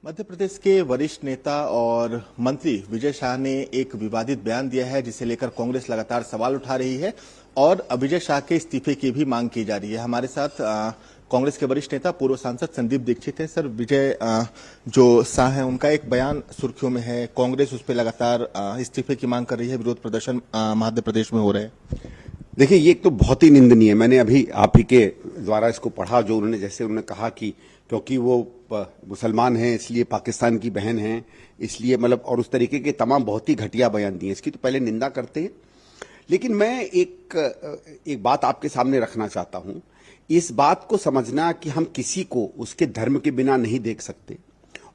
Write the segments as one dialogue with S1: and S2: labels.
S1: मध्य प्रदेश के वरिष्ठ नेता और मंत्री विजय शाह ने एक विवादित बयान दिया है, जिसे लेकर कांग्रेस लगातार सवाल उठा रही है और विजय शाह के इस्तीफे की भी मांग की जा रही है। हमारे साथ कांग्रेस के वरिष्ठ नेता पूर्व सांसद संदीप दीक्षित हैं। सर, विजय जो शाह है उनका एक बयान सुर्खियों में है, कांग्रेस उस पर लगातार इस्तीफे की मांग कर रही है, विरोध प्रदर्शन मध्य प्रदेश में हो रहे हैं।
S2: देखिए, ये एक तो बहुत ही निंदनीय है। मैंने अभी आप ही के द्वारा इसको पढ़ा, जो उन्होंने कहा कि क्योंकि वो मुसलमान हैं इसलिए पाकिस्तान की बहन हैं, इसलिए मतलब, और उस तरीके के तमाम बहुत ही घटिया बयान दिए। इसकी तो पहले निंदा करते हैं, लेकिन मैं एक बात आपके सामने रखना चाहता हूं। इस बात को समझना कि हम किसी को उसके धर्म के बिना नहीं देख सकते,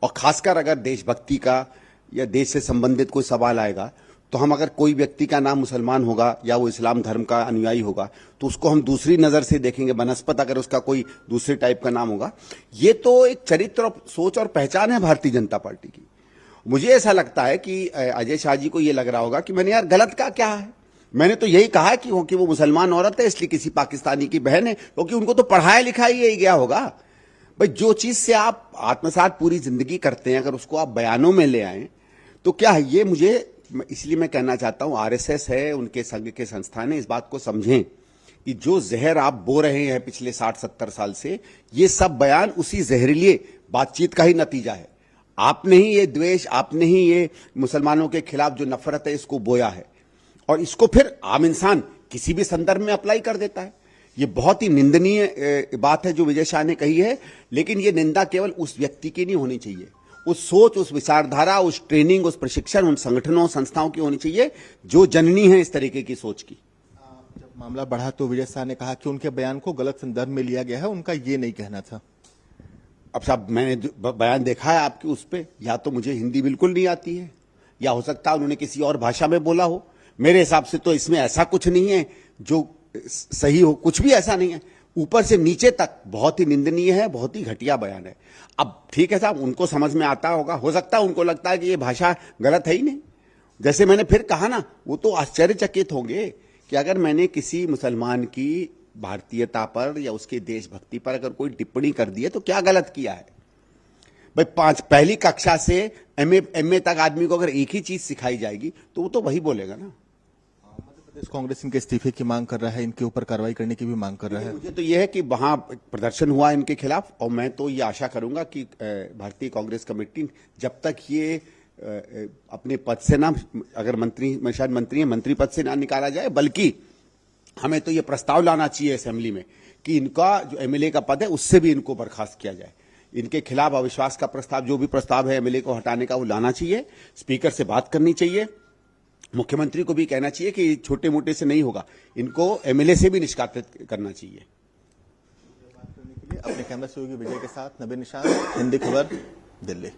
S2: और खासकर अगर देशभक्ति का या देश से संबंधित कोई सवाल आएगा तो हम अगर कोई व्यक्ति का नाम मुसलमान होगा या वो इस्लाम धर्म का अनुयायी होगा तो उसको हम दूसरी नजर से देखेंगे, बनस्पत अगर उसका कोई दूसरे टाइप का नाम होगा। ये तो एक चरित्र और सोच और पहचान है भारतीय जनता पार्टी की। मुझे ऐसा लगता है कि अजय शाह जी को ये लग रहा होगा कि मैंने यार गलत का क्या है, मैंने तो यही कहा कि वो मुसलमान औरत है इसलिए किसी पाकिस्तानी की बहन है, क्योंकि उनको तो पढ़ाया लिखाया ही गया होगा। भाई, जो चीज से आप आत्मसात पूरी जिंदगी करते हैं, अगर उसको आप बयानों में ले आए तो क्या है ये इसलिए मैं कहना चाहता हूं, आरएसएस है, उनके संघ के संस्थान है, इस बात को समझें कि जो जहर आप बो रहे हैं पिछले 60-70 साल से, ये सब बयान उसी जहरीली बातचीत का ही नतीजा है। आपने ही ये द्वेष, आपने ही ये मुसलमानों के खिलाफ जो नफरत है इसको बोया है, और इसको फिर आम इंसान किसी भी संदर्भ में अप्लाई कर देता है। ये बहुत ही निंदनीय बात है जो विजय शाह ने कही है, लेकिन ये निंदा केवल उस व्यक्ति की नहीं होनी चाहिए, उस सोच, उस विचारधारा, उस ट्रेनिंग, उस प्रशिक्षण उन संगठनों संस्थाओं की होनी चाहिए जो जननी है इस तरीके की सोच की।
S1: जब मामला बढ़ा तो विजय शाह ने कहा कि उनके बयान को गलत संदर्भ में लिया गया है, उनका ये नहीं कहना था।
S2: अब साहब, मैंने बयान देखा है आपकी, उस पर या तो मुझे हिंदी बिल्कुल नहीं आती है, या हो सकता है उन्होंने किसी और भाषा में बोला हो। मेरे हिसाब से तो इसमें ऐसा कुछ नहीं है जो सही हो, कुछ भी ऐसा नहीं है। ऊपर से नीचे तक बहुत ही निंदनीय है, बहुत ही घटिया बयान है। अब ठीक है साहब, उनको समझ में आता होगा, हो सकता है उनको लगता है कि ये भाषा गलत है ही नहीं। जैसे मैंने फिर कहा ना, वो तो आश्चर्यचकित होंगे कि अगर मैंने किसी मुसलमान की भारतीयता पर या उसके देशभक्ति पर अगर कोई टिप्पणी कर दी है तो क्या गलत किया है। भाई, पहली कक्षा से एमए तक आदमी को अगर एक ही चीज सिखाई जाएगी तो वो तो वही बोलेगा ना।
S1: प्रदेश कांग्रेस इनके इस्तीफे की मांग कर रहा है, इनके ऊपर कार्रवाई करने की भी मांग कर रहा है।
S2: मुझे तो यह है कि वहां प्रदर्शन हुआ इनके खिलाफ, और मैं तो ये आशा करूंगा कि भारतीय कांग्रेस कमेटी जब तक ये अपने पद से ना, अगर मंत्री, शायद मंत्री पद से ना निकाला जाए, बल्कि हमें तो ये प्रस्ताव लाना चाहिए असेंबली में कि इनका जो एमएलए का पद है उससे भी इनको बर्खास्त किया जाए। इनके खिलाफ अविश्वास का प्रस्ताव, जो भी प्रस्ताव है एमएलए को हटाने का, वो लाना चाहिए, स्पीकर से बात करनी चाहिए, मुख्यमंत्री को भी कहना चाहिए कि छोटे मोटे से नहीं होगा, इनको एमएलए से भी निष्कासित करना चाहिए।
S1: अपने कैमरा सहयोगी विजय के साथ नबीन निशान, हिंदी खबर, दिल्ली।